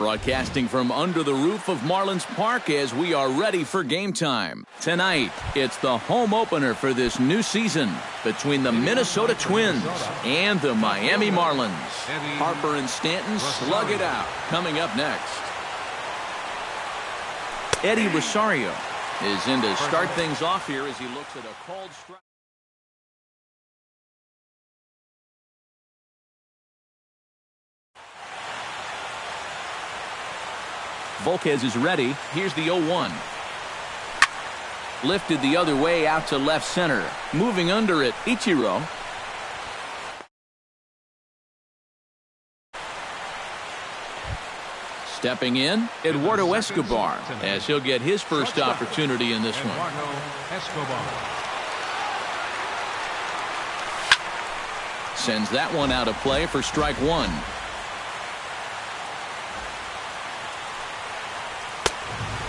Broadcasting from under the roof of Marlins Park as we are ready for game time. Tonight, it's the home opener for this new season between the Minnesota Twins and the Miami Marlins. Harper and Stanton slug it out. Coming up next, Eddie Rosario is in to start things off here as he looks at a called strike. Volquez is ready. Here's the 0-1. Lifted the other way out to left center. Moving under it, Ichiro. Stepping in, Eduardo Escobar, as he'll get his first opportunity in this one. Sends that one out of play for strike one.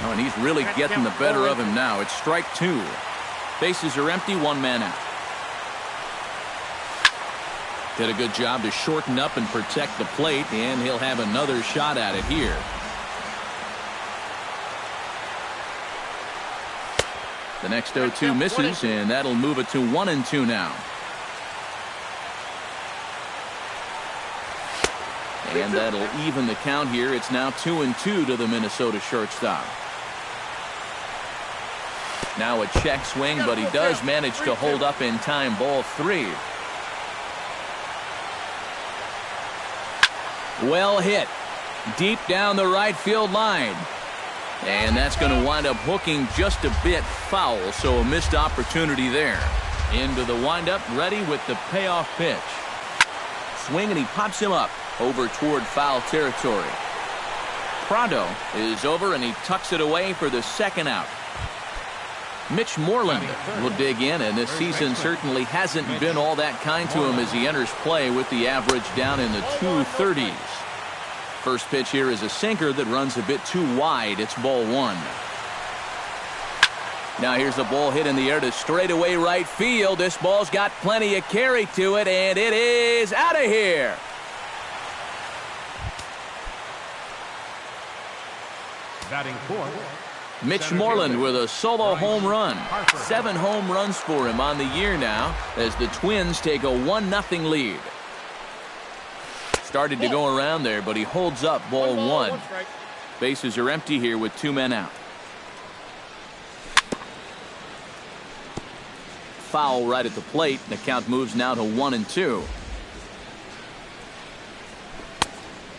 Oh, and he's really getting the better of him now. It's strike two. Bases are empty, one man out. Did a good job to shorten up and protect the plate, and he'll have another shot at it here. The next 0-2 misses, and that'll move it to 1-2 now. And that'll even the count here. It's now 2-2 to the Minnesota shortstop. Now a check swing, but he does manage to hold up in time. Ball three. Well hit. Deep down the right field line. And that's going to wind up hooking just a bit foul, so a missed opportunity there. Into the windup, ready with the payoff pitch. Swing, and he pops him up over toward foul territory. Prado is over, and he tucks it away for the second out. Mitch Moreland will dig in, and this season certainly hasn't been all that kind to him as he enters play with the average down in the 230s. First pitch here is a sinker that runs a bit too wide. It's ball one. Now here's the ball hit in the air to straightaway right field. This ball's got plenty of carry to it, and it is out of here. Batting fourth, Mitch Moreland with a solo home run. 7 home runs for him on the year now as the Twins take a 1-0 lead. Started to go around there, but he holds up ball one. Bases are empty here with 2 men out. Foul right at the plate. The count moves now to 1-2.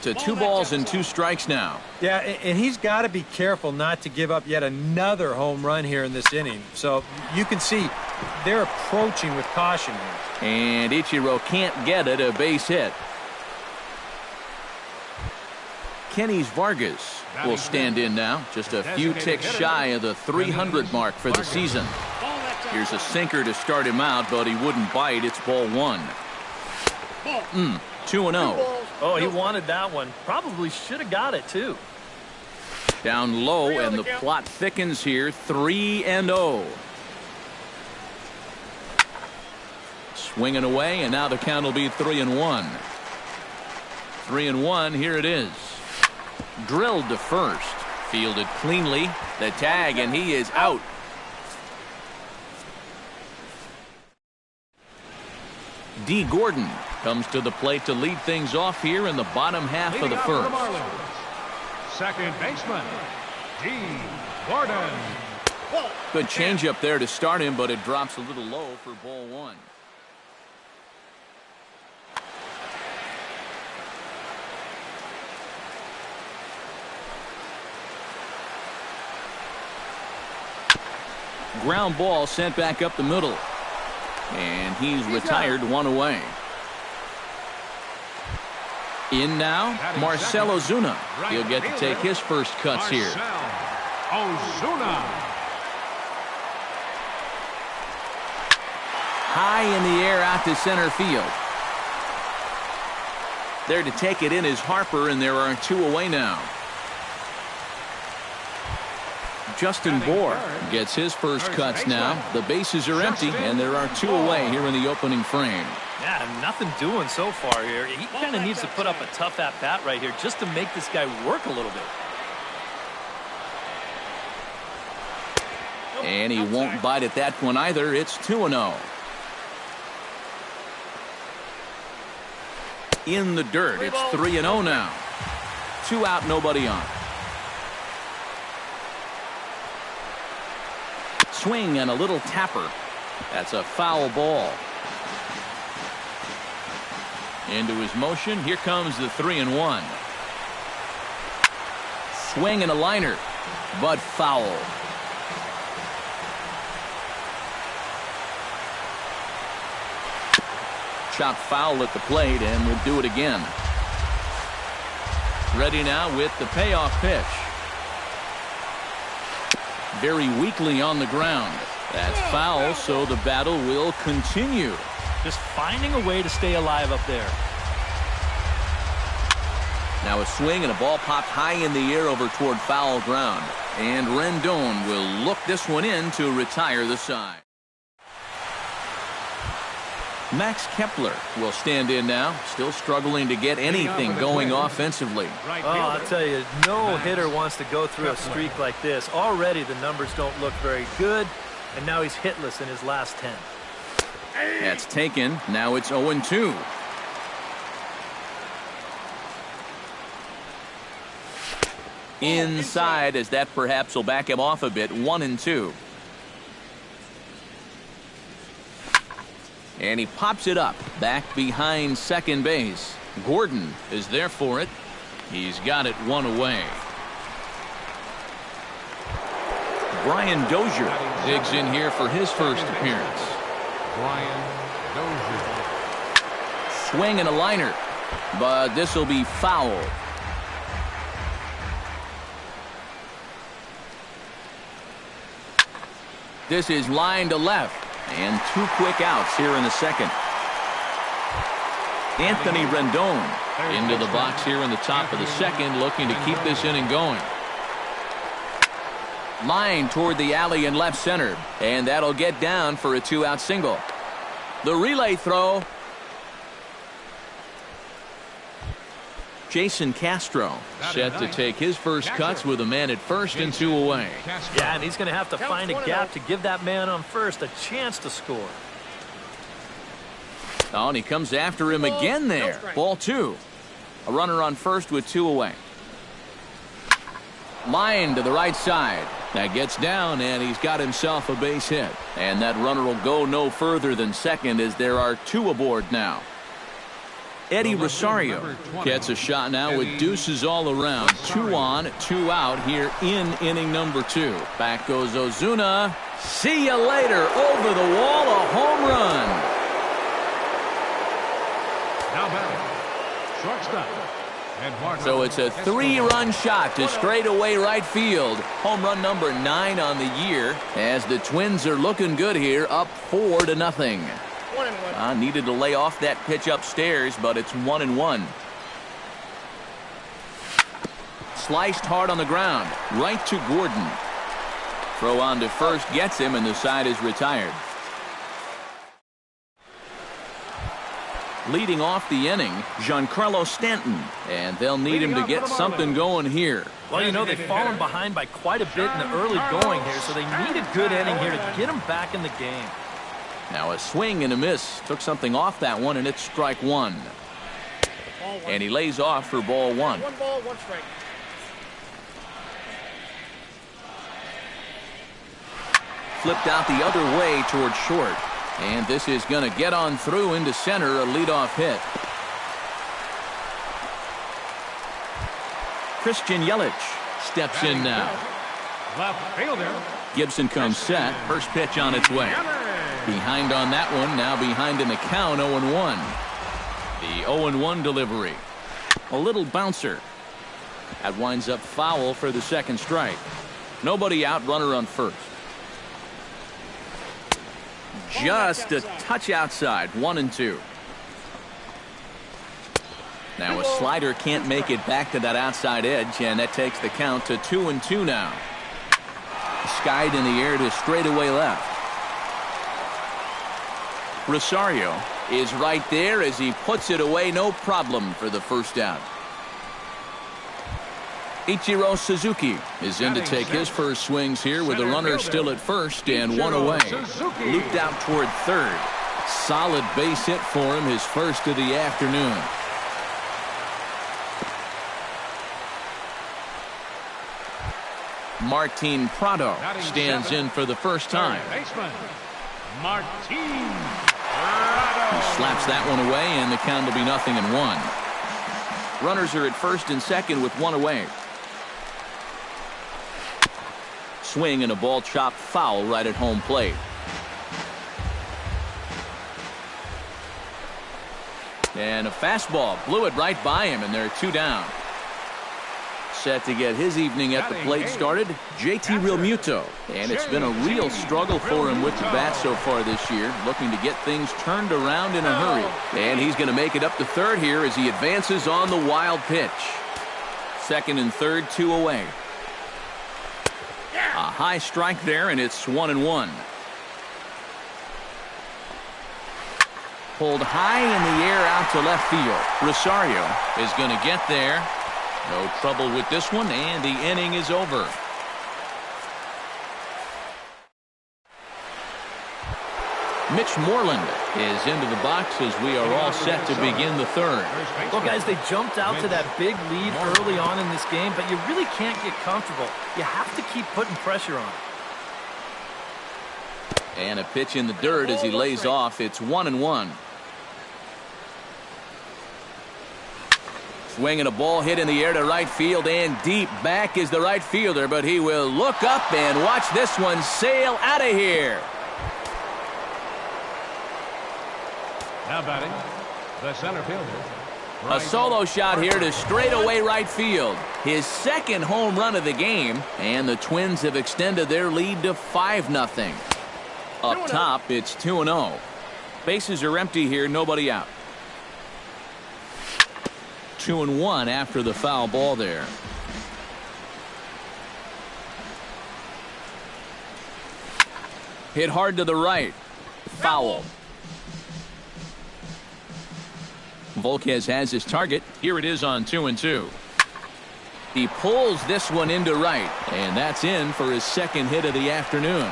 To 2 balls and 2 strikes now. Yeah, and he's got to be careful not to give up yet another home run here in this inning. So you can see they're approaching with caution here. And Ichiro can't get it, a base hit. Kenny's Vargas will stand in now, just a few ticks shy of the 300 mark for the season. Here's a sinker to start him out, but he wouldn't bite. It's ball one. 2-0. Oh, he wanted that one. Probably should have got it, too. Down low, and the plot thickens here. 3-0. Swinging away, and now the count will be 3-1. 3-1, here it is. Drilled to first. Fielded cleanly. The tag, and he is out. D. Gordon comes to the plate to lead things off here in the bottom half of the first. Second baseman, D. Gordon. Good changeup there to start him, but it drops a little low for ball one. Ground ball sent back up the middle. And he's retired, 1 away. In now, Marcell Ozuna. He'll get to take his first cuts here. Ozuna. High in the air out to center field. There to take it in is Harper, and there are 2 away now. Justin Bohr gets his first cuts now. The bases are empty, and there are 2 away here in the opening frame. Yeah, nothing doing so far here. He kind of needs to put up a tough at-bat right here just to make this guy work a little bit. And he won't bite at that one either. It's 2-0. In the dirt, it's 3-0 now. 2 out, nobody on. Swing and a little tapper. That's a foul ball. Into his motion. Here comes the 3-1. Swing and a liner, but foul. Chop foul at the plate, and we'll do it again. Ready now with the payoff pitch. Very weakly on the ground. That's foul, so the battle will continue. Just finding a way to stay alive up there. Now a swing and a ball popped high in the air over toward foul ground. And Rendon will look this one in to retire the side. Max Kepler will stand in now, still struggling to get anything going offensively. Oh, I'll tell you, no hitter wants to go through a streak like this. Already the numbers don't look very good, and now he's hitless in his last 10. That's taken. Now it's 0-2. Inside, as that perhaps will back him off a bit. 1-2. And he pops it up back behind second base. Gordon is there for it. He's got it 1 away. Brian Dozier digs in here for his first appearance. Brian Dozier. Swing and a liner, but this will be foul. This is line to left. And 2 quick outs here in the second. Anthony Rendon into the box here in the top of the second, looking to keep this inning going. Line toward the alley in left center, and that'll get down for a 2-out single. The relay throw. Jason Castro set to take his first cuts with a man at first and 2 away. Yeah, and he's going to have to find a gap to give that man on first a chance to score. Oh, and he comes after him again there. Ball 2. A runner on first with 2 away. Line to the right side. That gets down, and he's got himself a base hit. And that runner will go no further than second as there are 2 aboard now. Eddie Rosario gets a shot now with deuces all around. 2 on, 2 out here in inning number 2. Back goes Ozuna. See you later. Over the wall, a home run. Now batting, shortstop. So it's a 3-run shot to straightaway right field. Home run number 9 on the year as the Twins are looking good here, up 4-0. Needed to lay off that pitch upstairs, but it's 1-1. Sliced hard on the ground, right to Gordon. Throw on to first gets him, and the side is retired. Leading off the inning, Giancarlo Stanton, and they'll need him to get something going here. Well, you know, they've fallen behind by quite a bit in the early going here, so they need a good inning here to get them back in the game. Now a swing and a miss. Took something off that one, and it's strike 1. And he lays off for ball 1. 1 ball, 1 strike. Flipped out the other way toward short. And this is going to get on through into center, a leadoff hit. Christian Yelich steps in now. Left fielder. Gibson comes set. First pitch on its way. Behind on that one, now behind in the count, 0-1. The 0-1 delivery. A little bouncer. That winds up foul for the second strike. Nobody out, runner on first. Just a touch outside, 1-2. Now a slider can't make it back to that outside edge, and that takes the count to 2-2 now. Skied in the air to straightaway left. Rosario is right there as he puts it away, no problem for the first out. Ichiro Suzuki is in to take his first swings here with the runner still at first and one away. Looped out toward third. Solid base hit for him, his first of the afternoon. Martin Prado stands in for the first time. Martin He slaps that one away, and the count will be 0-1. Runners are at first and second with one away. Swing and a ball chopped foul right at home plate. And a fastball blew it right by him, and they're 2 down. Set to get his evening at the plate started, JT Realmuto. And it's been a real struggle for him with the bat so far this year, looking to get things turned around in a hurry. And he's going to make it up to third here as he advances on the wild pitch. Second and third, 2 away. A high strike there, and it's 1-1. Pulled high in the air out to left field. Rosario is going to get there. No trouble with this one, and the inning is over. Mitch Moreland is into the box as we are all set to begin the third. Well, guys, they jumped out to that big lead early on in this game, but you really can't get comfortable. You have to keep putting pressure on. And a pitch in the dirt as he lays off. It's 1-1. Swing and a ball hit in the air to right field, and deep back is the right fielder, but he will look up and watch this one sail out of here. Now batting, the center fielder. A solo shot here to straightaway right field. His second home run of the game, and the Twins have extended their lead to 5-0. Up top, it's 2-0. Bases are empty here, nobody out. 2-1 after the foul ball there. Hit hard to the right. Foul. Volquez has his target. Here it is on 2-2. He pulls this one into right, and that's in for his second hit of the afternoon.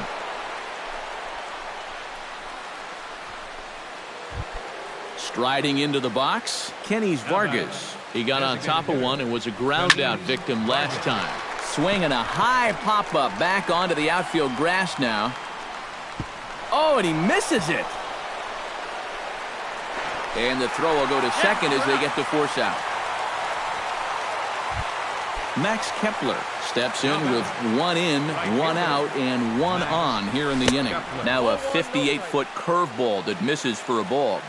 Striding into the box, Kenny Vargas. He got on top of one and was a ground out victim last time. Swinging a high pop-up back onto the outfield grass now. Oh, and he misses it. And the throw will go to second as they get the force out. Max Kepler steps in with 1 in, 1 out, and 1 on here in the inning. Now a 58-foot curveball that misses for a ball.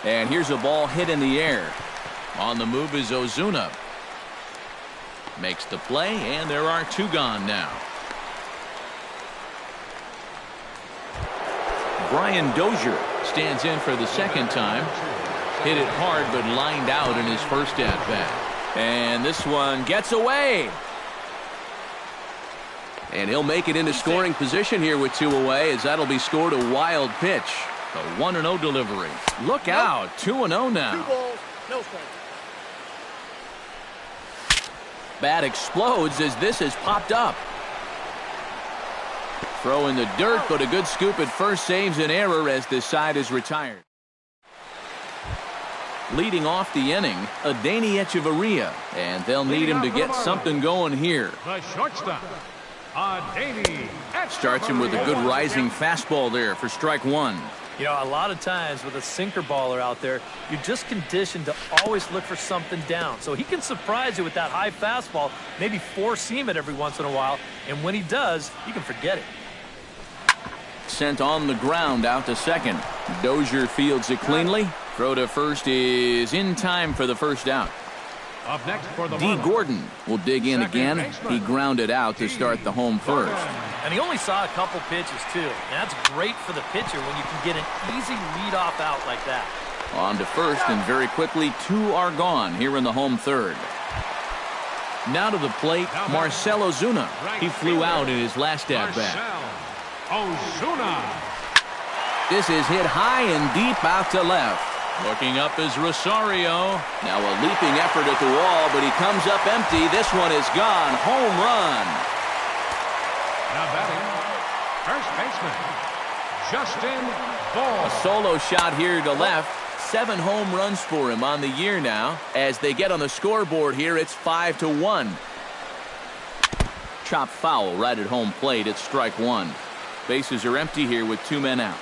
And here's a ball hit in the air. On the move is Ozuna. Makes the play, and there are 2 gone now. Brian Dozier stands in for the second time. Hit it hard, but lined out in his first at-bat. And this one gets away. And he'll make it into scoring position here with 2 away, as that'll be scored a wild pitch. A 1-0 delivery. Look out, 2-0 now. 2 balls, no strikes. Bat explodes as this has popped up. Throw in the dirt, but a good scoop at first saves an error as this side is retired. Leading off the inning, Adeiny Echeverria, and they'll need him to get something going here. The shortstop, Adeiny. Starts him with a good rising fastball there for strike 1. You know, a lot of times with a sinker baller out there, you're just conditioned to always look for something down. So he can surprise you with that high fastball, maybe 4-seam it every once in a while, and when he does, you can forget it. Sent on the ground out to second. Dozier fields it cleanly. Throw to first is in time for the first out. Up next for the D. Gordon will dig in again. He grounded out to start the home first. And he only saw a couple pitches, too. And that's great for the pitcher when you can get an easy leadoff out like that. On to first, and very quickly, 2 are gone here in the home third. Now to the plate, Marcell Ozuna. He flew out in his last at-bat. Ozuna. This is hit high and deep out to left. Looking up is Rosario. Now a leaping effort at the wall, but he comes up empty. This one is gone. Home run. Now batting, first baseman, Justin Ball. A solo shot here to left. 7 home runs for him on the year now. As they get on the scoreboard here, it's 5-1. Chop foul right at home plate. It's strike 1. Bases are empty here with 2 men out.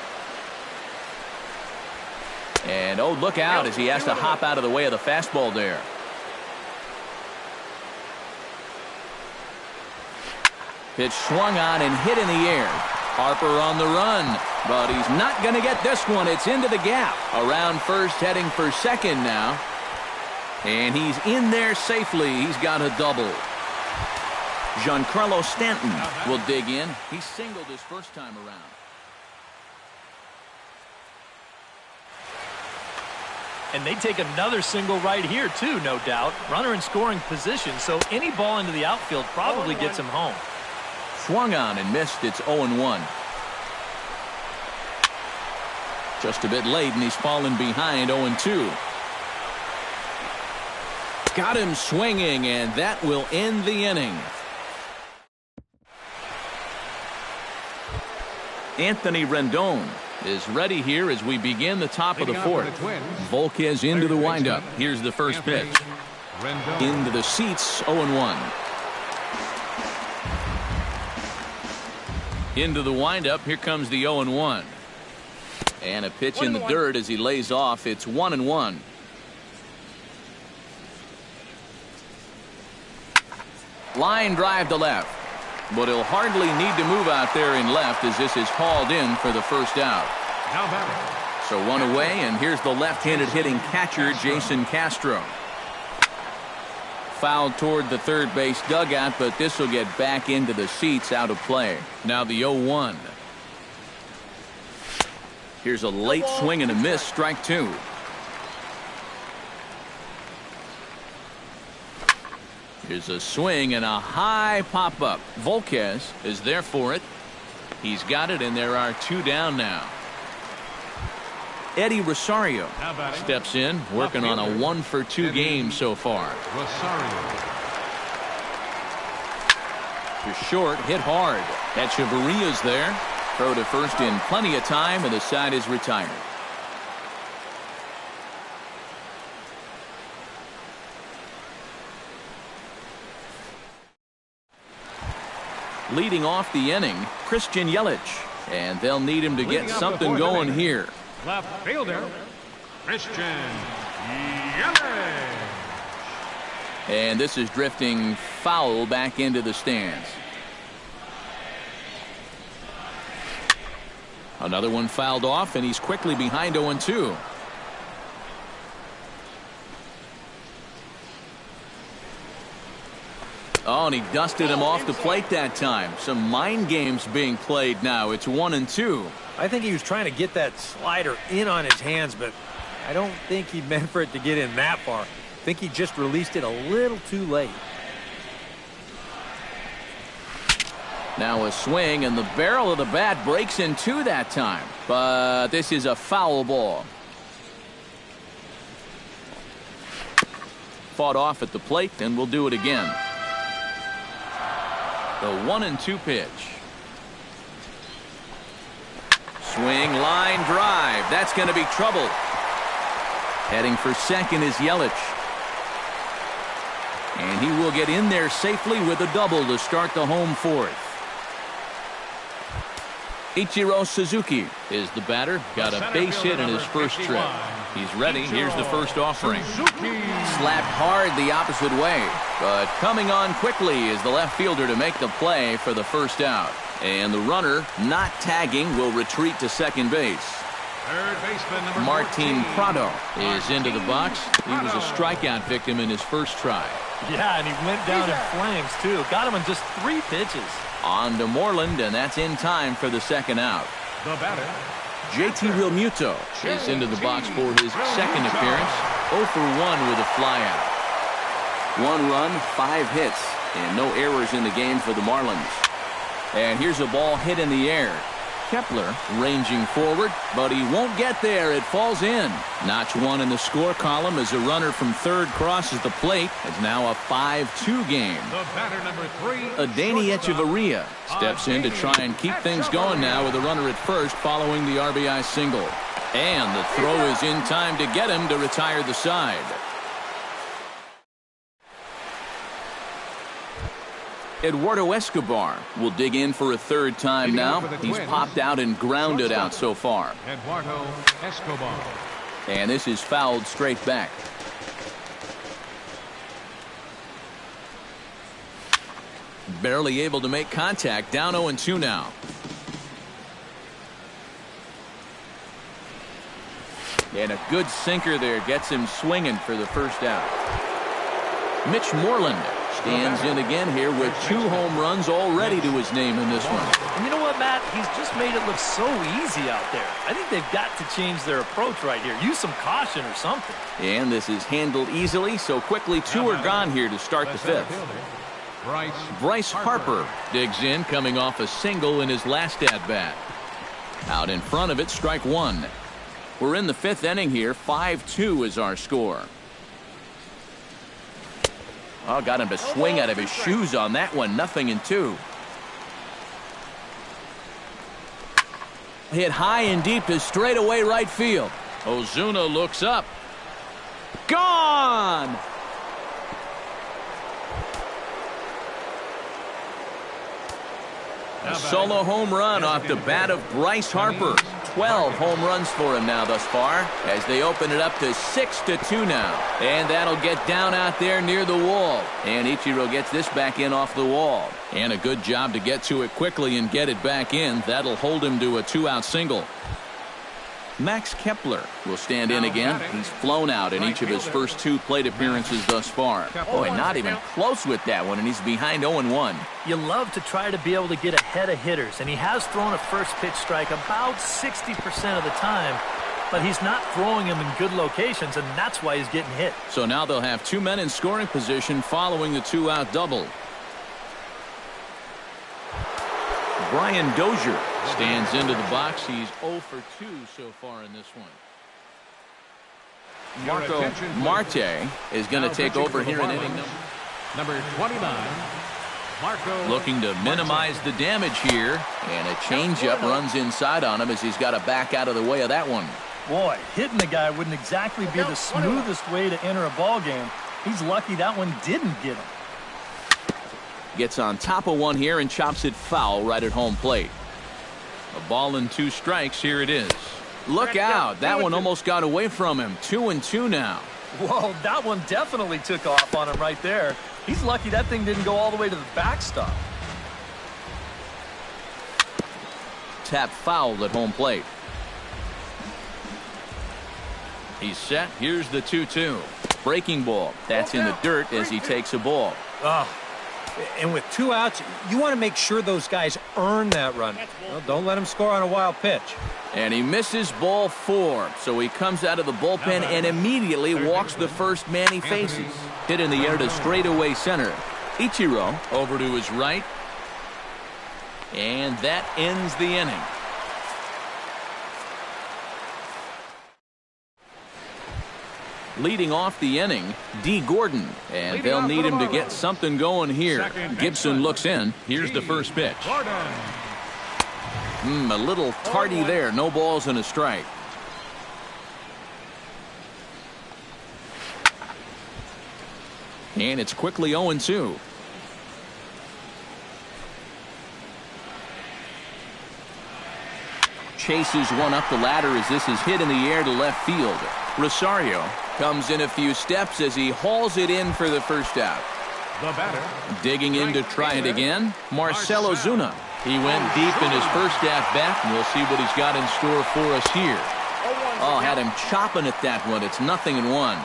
And oh, look out as he has to hop out of the way of the fastball there. Pitch swung on and hit in the air. Harper on the run, but he's not going to get this one. It's into the gap. Around first, heading for second now. And he's in there safely. He's got a double. Giancarlo Stanton will dig in. He singled his first time around. And they take another single right here, too, no doubt. Runner in scoring position, so any ball into the outfield probably gets him home. Swung on and missed. It's 0-1. Just a bit late, and he's fallen behind 0-2. Got him swinging, and that will end the inning. Anthony Rendon is ready here as we begin the top of the fourth. Volquez into the windup. Here's the first pitch. Into the seats, 0-1. Into the windup. Here comes the 0-1. And a pitch in the dirt as he lays off. It's 1-1. Line drive to left. But he'll hardly need to move out there in left as this is hauled in for the first out. So 1 away, and here's the left-handed hitting catcher, Jason Castro. Fouled toward the third base dugout, but this will get back into the seats, out of play. Now the 0-1. Here's a late swing and a miss, strike 2. Here's a swing and a high pop-up. Volquez is there for it. He's got it, and there are 2 down now. Eddie Rosario steps in, working on a 1-for-2 game so far. To short, hit hard. Echeverria's there. Throw to first in plenty of time, and the side is retired. Leading off the inning, Christian Yelich. And they'll need him to get something going here. Left fielder, Christian Yelich. And this is drifting foul back into the stands. Another one fouled off, and he's quickly behind 0-2. Oh, and he dusted him off the plate that time. Some mind games being played now. It's 1-2. I think he was trying to get that slider in on his hands, but I don't think he meant for it to get in that far. I think he just released it a little too late. Now a swing, and the barrel of the bat breaks in 2 that time. But this is a foul ball. Fought off at the plate, and we'll do it again. The 1-2 pitch. Swing, line drive. That's going to be trouble. Heading for second is Yelich. And he will get in there safely with a double to start the home fourth. Ichiro Suzuki is the batter. Got a base hit in his first trip. He's ready. Here's the first offering. Slapped hard the opposite way, but coming on quickly is the left fielder to make the play for the first out. And the runner, not tagging, will retreat to second base. Third baseman number Martin 14. Prado is into the box. He was a strikeout victim in his first try. Yeah, and he went down in flames, too. Got him in just 3 pitches. On to Moreland, and that's in time for the second out. The batter, JT Realmuto is into the box for his second appearance. 0 for 1 with a flyout. 1 run, 5 hits, and no errors in the game for the Marlins. And here's a ball hit in the air. Kepler ranging forward, but he won't get there. It falls in. Notch 1 in the score column as a runner from third crosses the plate. It's now a 5-2 game. The batter, number 3. Adeiny Echeverria steps in to try and keep things going now with a runner at first following the RBI single. And the throw is in time to get him to retire the side. Eduardo Escobar will dig in for a third time now. He's popped out and grounded out so far. Eduardo Escobar. And this is fouled straight back. Barely able to make contact. Down 0-2 now. And a good sinker there gets him swinging for the first out. Mitch Moreland stands in again here with 2 home runs already to his name in this one. And you know what, Matt? He's just made it look so easy out there. I think they've got to change their approach right here. Use some caution or something. And this is handled easily, so quickly 2 are gone here to start the 5th. Bryce Harper digs in, coming off a single in his last at-bat. Out in front of it, strike 1. We're in the 5th inning here. 5-2 is our score. Oh, got him to swing out of his shoes on that one. 0-2. Hit high and deep to straightaway right field. Ozuna looks up. Gone! A solo home run off the bat of Bryce Harper. 12 home runs for him now thus far as they open it up to 6-2 now. And that'll get down out there near the wall. And Ichiro gets this back in off the wall. And a good job to get to it quickly and get it back in. That'll hold him to a 2-out single. Max Kepler will stand in again. He's flown out in each of his first 2 plate appearances thus far. Boy, not even close with that one, and he's behind 0-1. You love to try to be able to get ahead of hitters, and he has thrown a first pitch strike about 60% of the time, but he's not throwing them in good locations, and that's why he's getting hit. So now they'll have 2 men in scoring position following the 2-out double. Brian Dozier stands into the box. He's 0 for 2 so far in this one. Marco Marte is going to take over here in inning number 29. Marco looking to minimize the damage here, and a changeup runs inside on him as he's got to back out of the way of that one. Boy, hitting the guy wouldn't exactly be the smoothest way to enter a ball game. He's lucky that one didn't get him. Gets on top of one here and chops it foul right at home plate. A ball and 2 strikes. Here it is. Look out. That one almost got away from him. 2-2 now. Whoa, that one definitely took off on him right there. He's lucky that thing didn't go all the way to the backstop. Tap fouled at home plate. He's set. Here's the 2-2. Breaking ball. That's in the dirt as he takes a ball. And with 2 outs, you want to make sure those guys earn that run. Well, don't let them score on a wild pitch. And he misses ball 4, so he comes out of the bullpen and immediately walks the first man he faces. Hit in the air to straightaway center. Ichiro over to his right. And that ends the inning. Leading off the inning, D. Gordon. And they'll need him to get something going here. Gibson looks in. Here's the first pitch. A little tardy there. No balls and a strike. And it's quickly 0-2. Chases one up the ladder as this is hit in the air to left field. Rosario comes in a few steps as he hauls it in for the first out. The batter. Digging in to try it again, Marcell Ozuna. He went deep in his first at-bat, and we'll see what he's got in store for us here. Oh, had him chopping at that one. It's 0-1.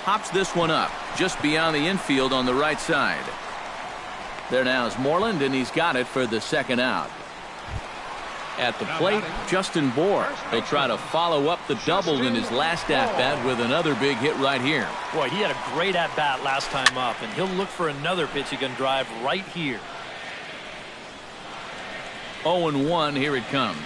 Pops this one up just beyond the infield on the right side. There now is Moreland, and he's got it for the second out. At the plate, Justin Bohr. He'll try to follow up the double in his last at-bat with another big hit right here. Boy, he had a great at-bat last time up, and he'll look for another pitch he can drive right here. 0-1, here it comes.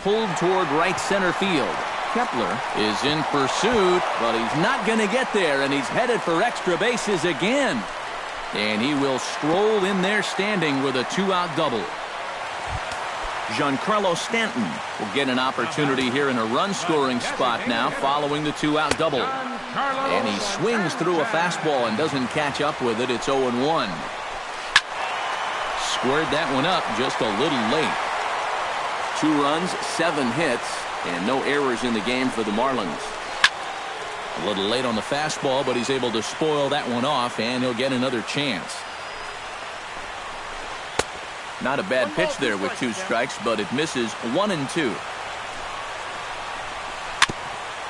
Pulled toward right center field. Kepler is in pursuit, but he's not going to get there, and he's headed for extra bases again. And he will stroll in there standing with a 2-out double. Giancarlo Stanton will get an opportunity here in a run-scoring spot now following the 2-out double. And he swings through a fastball and doesn't catch up with it. It's 0-1. Squared that one up just a little late. 2 runs, 7 hits, and no errors in the game for the Marlins. A little late on the fastball, but he's able to spoil that one off, and he'll get another chance. Not a bad pitch there with 2 strikes, but it misses 1-2.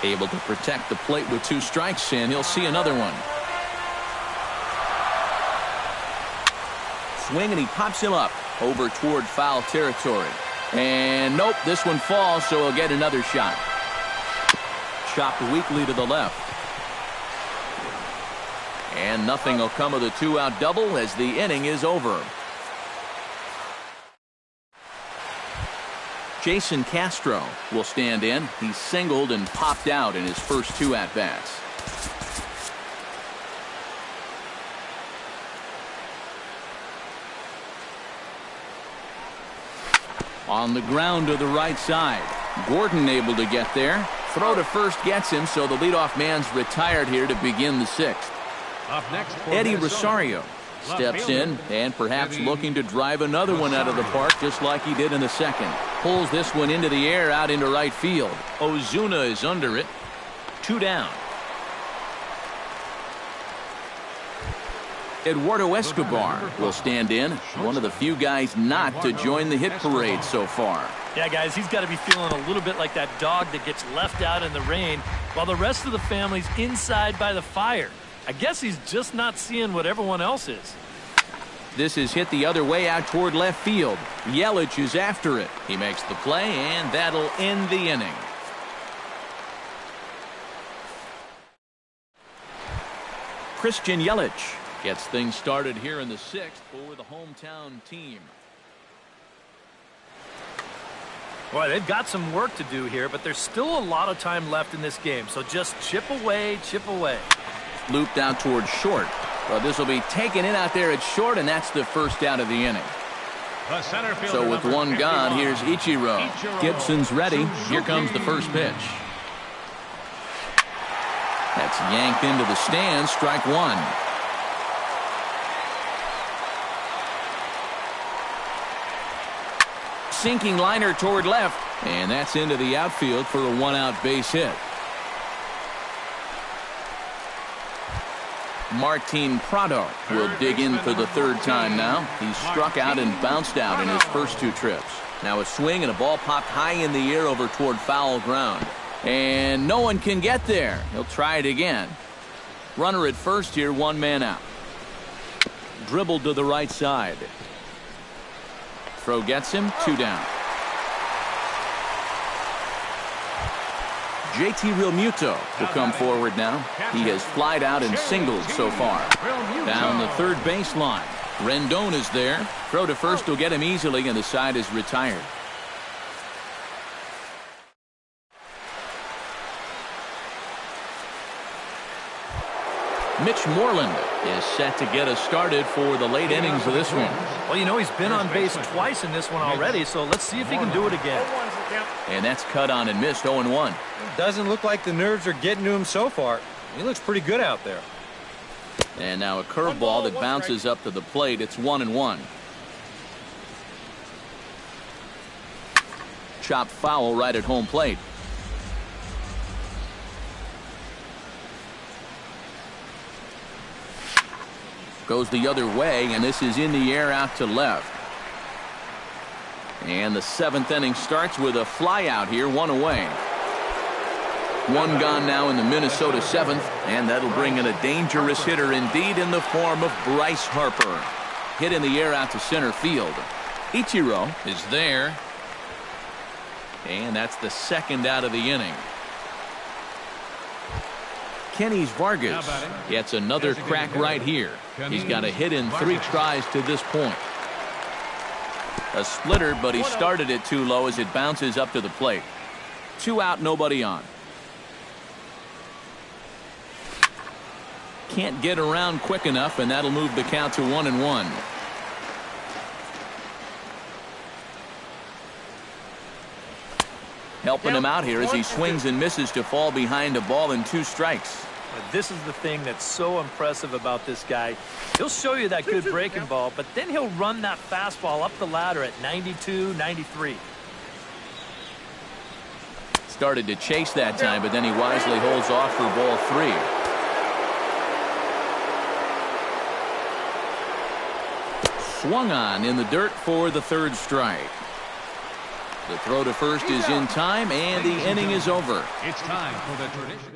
Able to protect the plate with 2 strikes, and he'll see another one. Swing, and he pops him up over toward foul territory. And nope, this one falls, so he'll get another shot. Chopped weakly to the left. And nothing will come of the 2-out double as the inning is over. Jason Castro will stand in. He singled and popped out in his first 2 at-bats. On the ground to the right side. Gordon able to get there. Throw to first gets him, so the leadoff man's retired here to begin the 6th. Up next, Eddie Rosario steps in and perhaps looking to drive another one out of the park just like he did in the 2nd. Pulls this one into the air out into right field. Ozuna is under it. 2 down. Eduardo Escobar will stand in. One of the few guys not to join the hit parade so far. Yeah, guys, he's got to be feeling a little bit like that dog that gets left out in the rain while the rest of the family's inside by the fire. I guess he's just not seeing what everyone else is. This is hit the other way out toward left field. Yelich is after it. He makes the play, and that'll end the inning. Christian Yelich gets things started here in the 6th for the hometown team. Boy, they've got some work to do here, but there's still a lot of time left in this game, so just chip away, chip away. Looped out toward short. Well, this will be taken in out there at short, and that's the first out of the inning. So with one gone, here's Ichiro. Gibson's ready. Here comes the first pitch. That's yanked into the stands. Strike 1. Sinking liner toward left, and that's into the outfield for a 1-out base hit. Martin Prado will dig in for the 3rd time now. He's struck out and bounced out in his first 2 trips. Now a swing and a ball popped high in the air over toward foul ground. And no one can get there. He'll try it again. Runner at first here, 1 man out. Dribbled to the right side. Throw gets him, 2 down. JT Realmuto will come forward now. He has flied out and singled so far. Down the 3rd baseline. Rendon is there. Throw to first will get him easily, and the side is retired. Mitch Moreland is set to get us started for the late innings of this one. Well, you know, he's been on base twice in this one already, so let's see if he can do it again. And that's cut on and missed. 0-1. Doesn't look like the nerves are getting to him so far. He looks pretty good out there. And now a curveball that bounces up to the plate. It's 1-1. Chopped foul right at home plate. Goes the other way, and this is in the air out to left. And the 7th inning starts with a fly out here, 1 away. 1 gone now in the Minnesota 7th, and that'll bring in a dangerous hitter indeed in the form of Bryce Harper. Hit in the air out to center field. Ichiro is there. And that's the second out of the inning. Kenny's Vargas gets another crack right here. He's got a hit in 3 tries to this point. A splitter, but he started it too low as it bounces up to the plate. 2 out, nobody on. Can't get around quick enough, and that'll move the count to 1-1. Helping him out here as he swings and misses to fall behind a ball and 2 strikes. This is the thing that's so impressive about this guy. He'll show you that good breaking ball, but then he'll run that fastball up the ladder at 92, 93. Started to chase that time, but then he wisely holds off for ball 3. Swung on in the dirt for the 3rd strike. The throw to first is in time, and the inning is over. It's time for the tradition.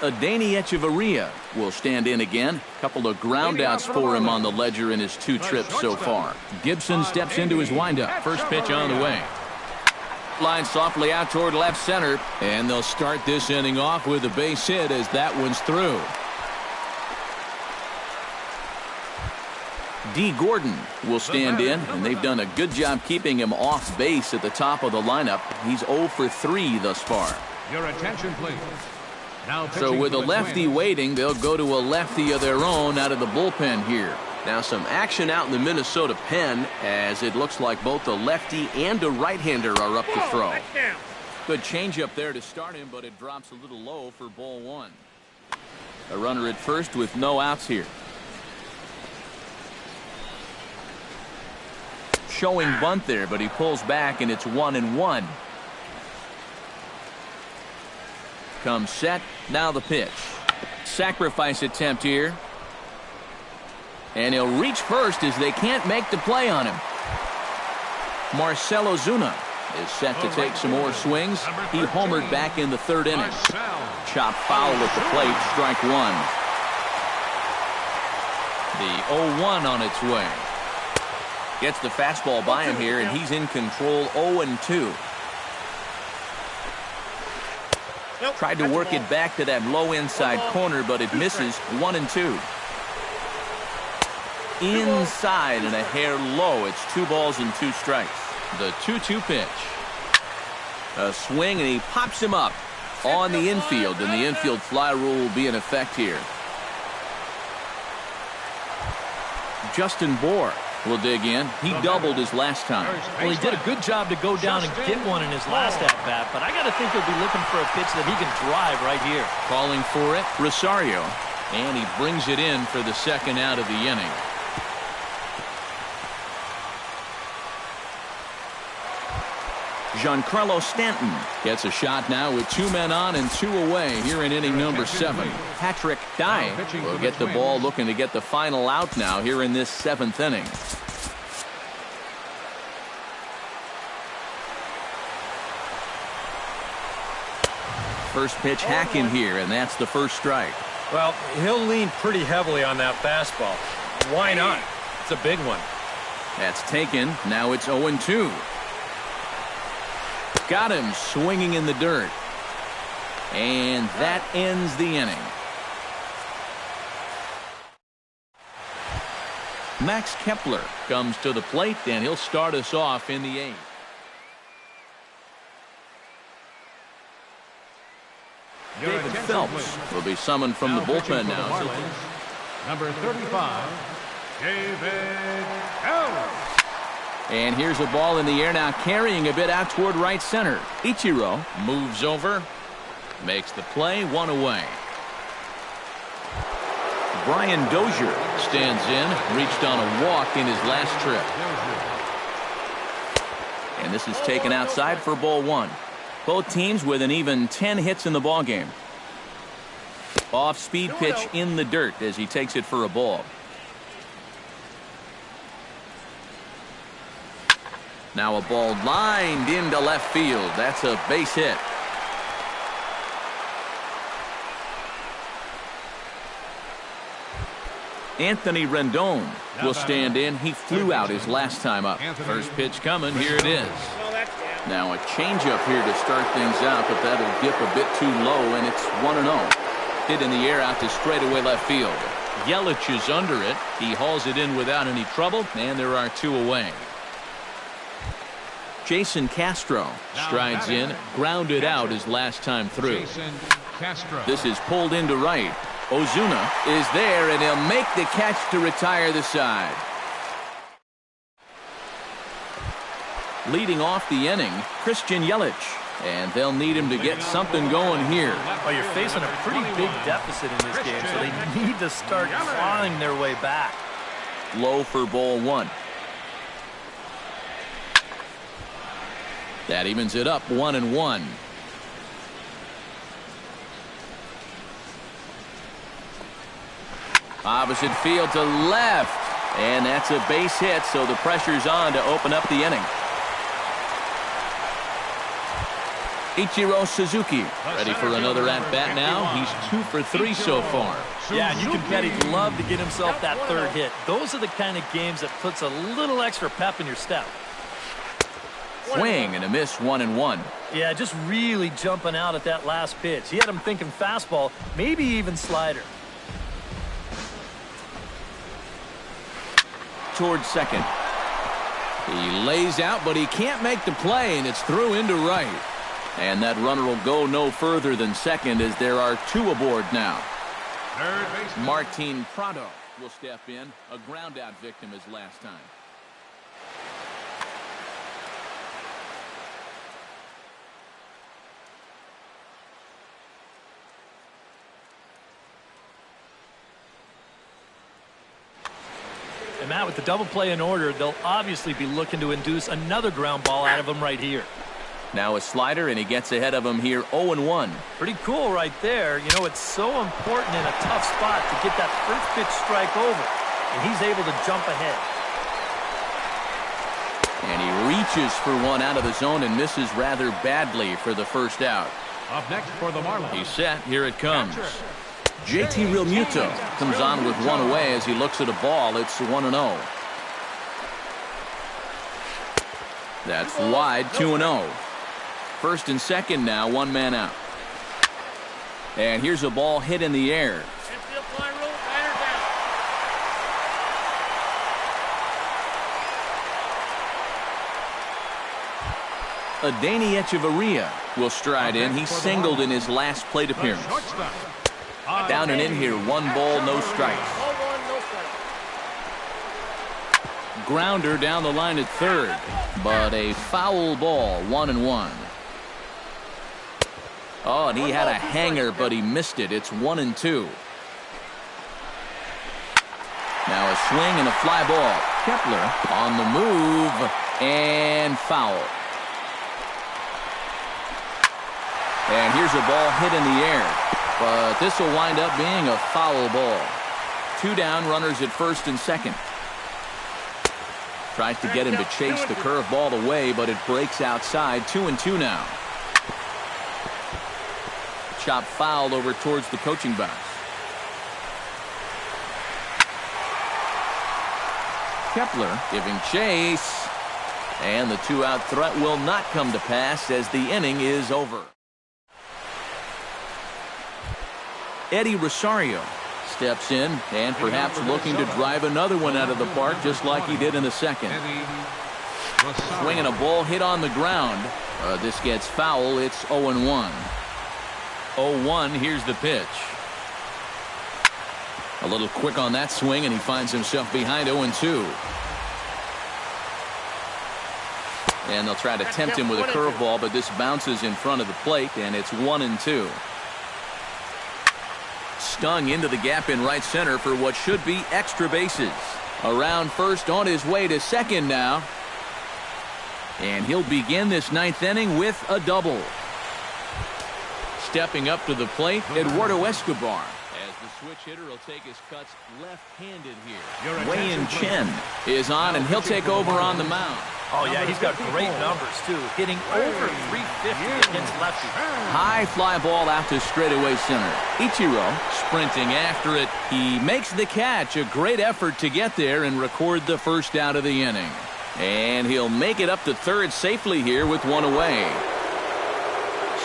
Adeiny Echeverria will stand in again. Couple of groundouts for him on the ledger in his 2 trips so far. Gibson steps into his windup. First pitch on the way. Line softly out toward left center, and they'll start this inning off with a base hit as that one's through. D. Gordon will stand in, and they've done a good job keeping him off base at the top of the lineup. He's 0 for 3 thus far. Your attention, please. Now so with a lefty waiting, they'll go to a lefty of their own out of the bullpen here. Now some action out in the Minnesota pen as it looks like both a lefty and a right-hander are up to throw. Good changeup there to start him, but it drops a little low for ball 1. A runner at first with no outs here. Showing bunt there, but he pulls back and it's 1-1. Comes set. Now the pitch. Sacrifice attempt here. And he'll reach first as they can't make the play on him. Marcell Ozuna is set to take some more swings. He homered back in the 3rd inning. Chop foul at the plate. Strike 1. The 0-1 on its way. Gets the fastball by him here, and he's in control. 0-2. Tried to work it back to that low inside corner, but it misses. 1-2. Inside and a hair low. It's 2 balls and 2 strikes. The 2-2 pitch. A swing, and he pops him up on the infield, and the infield fly rule will be in effect here. Justin Bour will dig in. He doubled his last time. Well, he did a good job to go down and get one in his last at-bat, but I got to think he'll be looking for a pitch that he can drive right here. Calling for it, Rosario, and he brings it in for the 2nd out of the inning. Giancarlo Stanton gets a shot now with 2 men on and 2 away here in inning number 7. Patrick Dye will get the ball, looking to get the final out now here in this 7th inning. First pitch hacking here, and that's the 1st strike. Well, he'll lean pretty heavily on that fastball. Why not? It's a big one. That's taken. Now it's 0-2. Got him swinging in the dirt. And that ends the inning. Max Kepler comes to the plate, and he'll start us off in the 8th. David Phelps will be summoned from the bullpen now. Number 35, David Phelps. And here's a ball in the air now, carrying a bit out toward right center. Ichiro moves over, makes the play, 1 away. Brian Dozier stands in, reached on a walk in his last trip. And this is taken outside for ball 1. Both teams with an even 10 hits in the ballgame. Off-speed pitch in the dirt as he takes it for a ball. Now a ball lined into left field. That's a base hit. Anthony Rendon will stand in. He flew out his last time up. First pitch coming. Here it is. Now a changeup here to start things out, but that'll dip a bit too low, and it's 1-0. Hit in the air out to straightaway left field. Yelich is under it. He hauls it in without any trouble, and there are 2 away. Jason Castro strides in, grounded out his last time through. This is pulled into right. Ozuna is there, and he'll make the catch to retire the side. Leading off the inning, Christian Yelich. And they'll need him to get something going here. Well, you're facing a pretty big deficit in this game, so they need to start clawing their way back. Low for ball 1. That evens it up 1-1. Opposite field to left. And that's a base hit, so the pressure's on to open up the inning. Ichiro Suzuki ready for another at-bat now. He's 2 for 3 so far. Yeah, and you can bet he'd love to get himself that 3rd hit. Those are the kind of games that puts a little extra pep in your step. Swing and a miss, 1-1. Yeah, just really jumping out at that last pitch. He had him thinking fastball, maybe even slider. Towards second. He lays out, but he can't make the play, and it's through into right. And that runner will go no further than second as there are 2 aboard now. Martin Prado will step in, a ground-out victim his last time. And Matt, with the double play in order, they'll obviously be looking to induce another ground ball out of him right here. Now a slider, and he gets ahead of him here, 0-1. Pretty cool right there. You know, it's so important in a tough spot to get that first pitch strike over, and he's able to jump ahead. And he reaches for one out of the zone and misses rather badly for the first out. Up next for the Marlins. He's set. Here it comes. JT Realmuto comes on with 1 away as he looks at a ball. It's 1-0. That's wide, 2-0. First and second now, 1 man out. And here's a ball hit in the air. Adeiny Echeverria will stride in. He singled in his last plate appearance. Down and in here, 1 ball, no strikes. Grounder down the line at third, but a foul ball, 1-1. Oh, and he had a hanger, but he missed it. It's 1-2. Now a swing and a fly ball. Kepler on the move and foul. And here's a ball hit in the air, but this will wind up being a foul ball. 2 down, runners at first and second. Tries to get him to chase the curveball away, but it breaks outside. 2-2 now. Chop fouled over towards the coaching box. Kepler giving chase, and the 2-out threat will not come to pass as the inning is over. Eddie Rosario steps in and perhaps looking to drive another one out of the park just like he did in the second. Swinging a ball hit on the ground. This gets foul. It's 0-1. 0-1. Here's the pitch. A little quick on that swing, and he finds himself behind 0-2. And they'll try to tempt him with a curveball, but this bounces in front of the plate, and it's 1-2. Stung into the gap in right center for what should be extra bases. Around first, on his way to second now. And he'll begin this 9th inning with a double. Stepping up to the plate, Eduardo Escobar. As the switch hitter will take his cuts left-handed here. Your Wei-Yin attention, Chen is on, and he'll take over on the mound. Oh, yeah, he's got great numbers, too. Hitting over 350 against lefties. High fly ball out to straightaway center. Ichiro sprinting after it. He makes the catch. A great effort to get there and record the first out of the inning. And he'll make it up to third safely here with one away.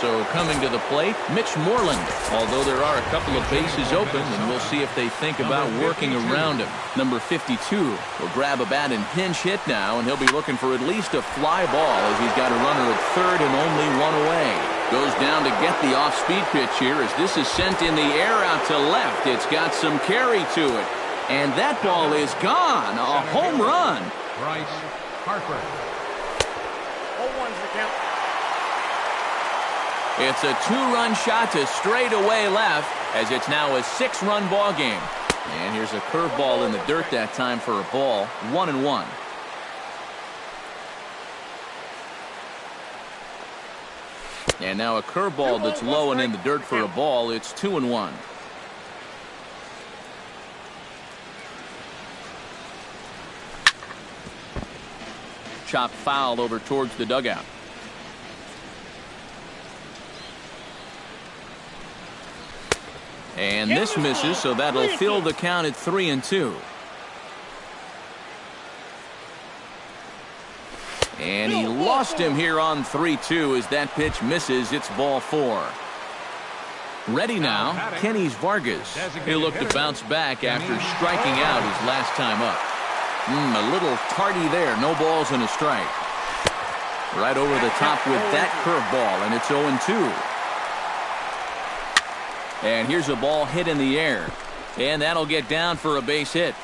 So coming to the plate, Mitch Moreland. Although there are a couple of bases open, and we'll see if they think about working around him. Number 52 will grab a bat and pinch hit now, and he'll be looking for at least a fly ball as he's got a runner at third and only one away. Goes down to get the off-speed pitch here as this is sent in the air out to left. It's got some carry to it. And that ball is gone. A home run. Bryce Harper. 0-1's the count. It's a two-run shot to straightaway left as it's now a 6-run ball game. And here's a curveball in the dirt that time for a ball. 1-1. And now a curveball that's low and in the dirt for a ball. It's 2-1. Chopped foul over towards the dugout. And this misses, so that'll fill the count at 3-2. And he lost him here on 3-2 as that pitch misses. It's ball 4. Ready now, Kenny's Vargas. He'll look to bounce back after striking out his last time up. A little tardy there. No balls and a strike. Right over the top with that curveball, and it's 0-2. And here's a ball hit in the air. And that'll get down for a base hit.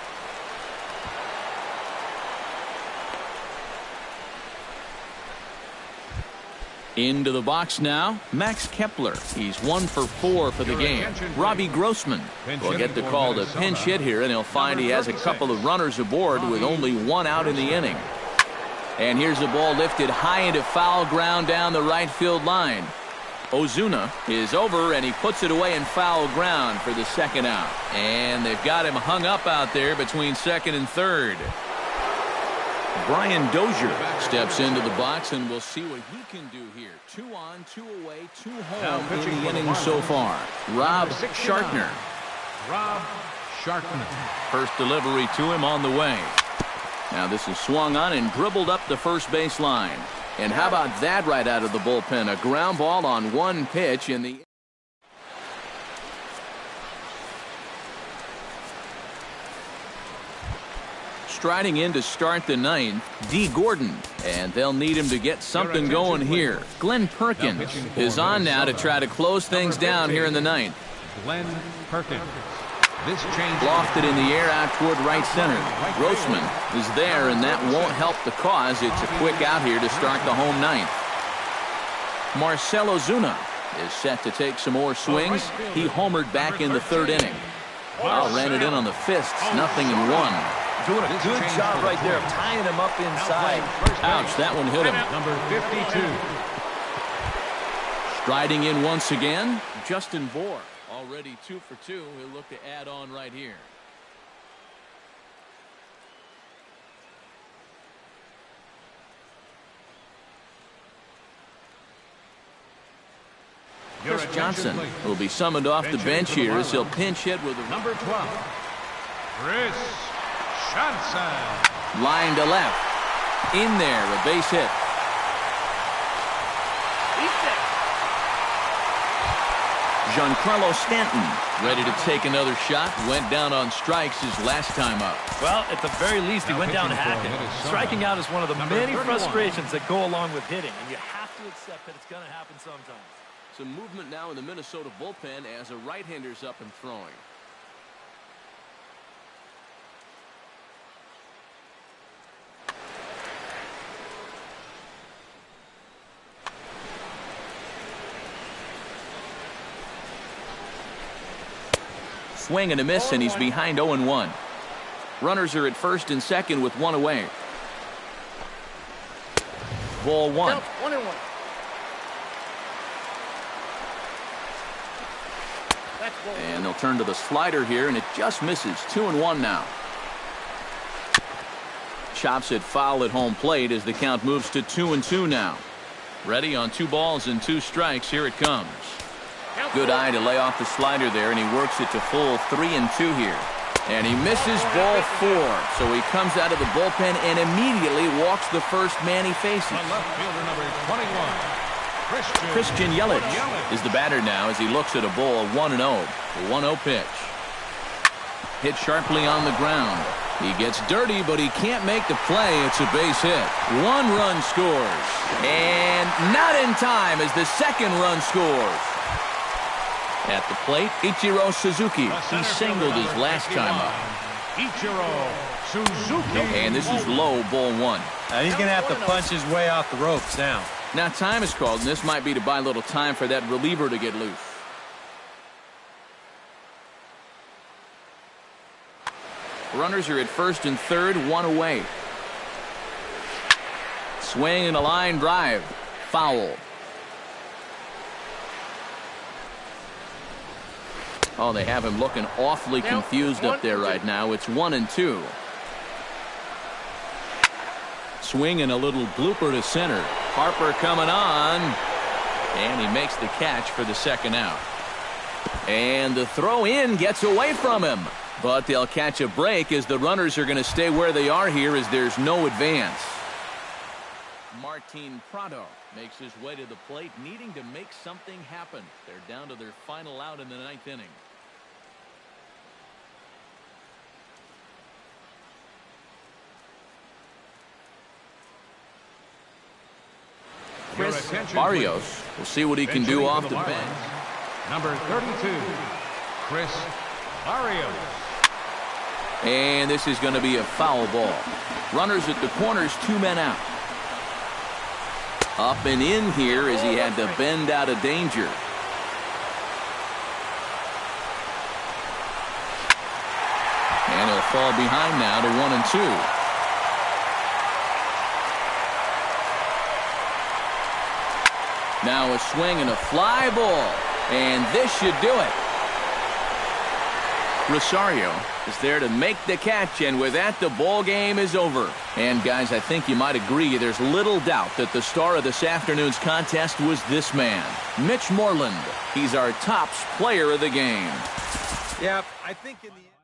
Into the box now, Max Kepler. He's 1 for 4 for the game. Robbie Grossman will get the call to pinch hit here, and he'll find he has a couple of runners aboard with only one out in the inning. And here's a ball lifted high into foul ground down the right field line. Ozuna is over, and he puts it away in foul ground for the second out. And they've got him hung up out there between second and third. Brian Dozier steps into the box, and we'll see what he can do here. 2 on, 2 away, 2 home in the inning so far. Rob Shartner. Rob Shartner. First delivery to him on the way. Now this is swung on and dribbled up the first base line. And how about that right out of the bullpen? A ground ball on one pitch in the... Striding in to start the ninth, D. Gordon. And they'll need him to get something going here. Glenn Perkins is on now to try to close things down here in the ninth. Glenn Perkins. This change lofted in the air out toward right center. Grossman is there, and that won't help the cause. It's a quick out here to start the home ninth. Marcell Ozuna is set to take some more swings. He homered back in the third inning. Wow, ran it in on the fists, 0-1. Doing a good job right there of tying him up inside. Ouch, that one hit him. number 52. Striding in once again, Justin Bour. Already 2 for 2. He'll look to add on right here. Chris Johnson will be summoned off the bench here as he'll pinch hit with a Number 12. Chris Johnson. line to left. In there, a base hit. Giancarlo Stanton ready to take another shot. Went down on strikes his last time up. Well, at the very least, he went down hacking. Striking out is one of the many frustrations that go along with hitting, and you have to accept that it's going to happen sometimes. Some movement now in the Minnesota bullpen as a right-hander's up and throwing. Swing and a miss, and he's behind 0-1. Runners are at first and second with one away. Ball 1. 1-1. That's ball. And they'll turn to the slider here, and it just misses. 2-1 now. Chops it foul at home plate as the count moves to 2-2 now. Ready on 2 balls and 2 strikes. Here it comes. Good eye to lay off the slider there, and he works it to full 3-2 here. And he misses ball 4. So he comes out of the bullpen and immediately walks the first man he faces. The left fielder, number 21, Christian Yelich is the batter now as he looks at a ball 1-0. The 1-0 pitch. Hit sharply on the ground. He gets dirty, but he can't make the play. It's a base hit. 1 run scores. And not in time as the second run scores. At the plate, Ichiro Suzuki. He singled his last time up. Ichiro Suzuki. And this is low, ball 1. He's going to have to punch his way off the ropes now. Now time is called, and this might be to buy a little time for that reliever to get loose. Runners are at first and third, 1 away. Swing and a line drive. Foul. Oh, they have him looking awfully confused up there right now. It's 1-2. Swing and a little blooper to center. Harper coming on. And he makes the catch for the second out. And the throw in gets away from him. But they'll catch a break as the runners are going to stay where they are here as there's no advance. Martin Prado makes his way to the plate, needing to make something happen. They're down to their final out in the 9th inning. Chris Barrios will see what he can do off the bench. Number 32, Chris Barrios. And this is going to be a foul ball. Runners at the corners, 2 men out. Up and in here as he had to bend out of danger. And he'll fall behind now to 1-2. Now a swing and a fly ball. And this should do it. Rosario is there to make the catch, and with that, the ball game is over. And guys, I think you might agree there's little doubt that the star of this afternoon's contest was this man, Mitch Moreland. He's our tops player of the game. Yeah, I think in the end.